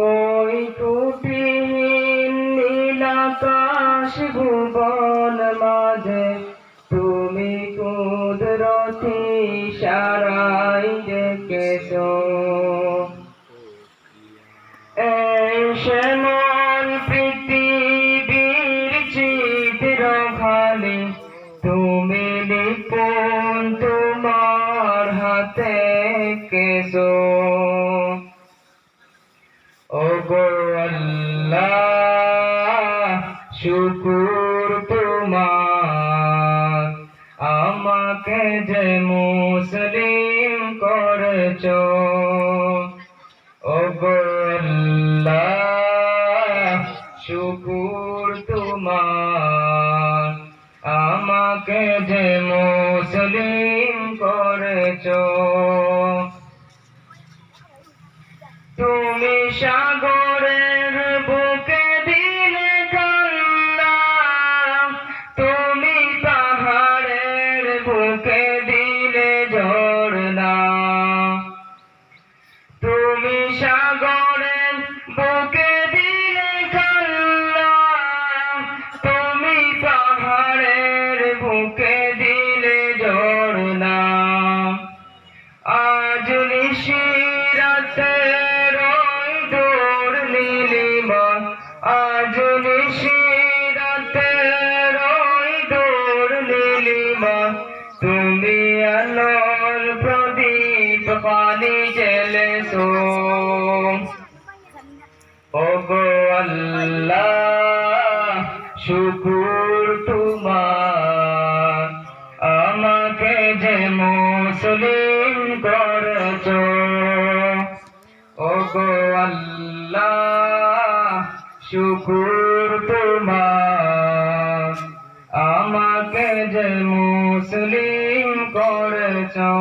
ওই টুটিহীন নীলাকাশ ভুবন মাঝে তুমি কুদরতি ইশারায় ডেকেছো। এই শ্যামল পৃথিবীর চিত্র খালি তুমি নিপুণ তোমার হাতে কেছো। ওগো আল্লাহ শুকুর তোমার, আমাকে যে মুসলিম করেছো। ওগো আল্লাহ শুকুর তোমার, আমাকে যে মুসলিম করেছো। তুমি সাগরের বুকে দিলে কান্না, তুমি পাহাড়ের বুকে দিলে ঝরনা। তুমি সাগরের বুকে দিলে কান্না, তুমি পাহাড়ের বুকে দিলে ঝরনা। আজ নিশিরাতে আজ নিশিরাতে রই দূর নীলিমা, তুমি আলোর প্রদীপ পানি জ্বেলেছো। ওগো আল্লাহ শুকুর তোমার, আমাকে যে মুসলিম করেছো। ওগো আল্লাহ শুকুর তোমার, আমাকে যে মুসলিম করেছো।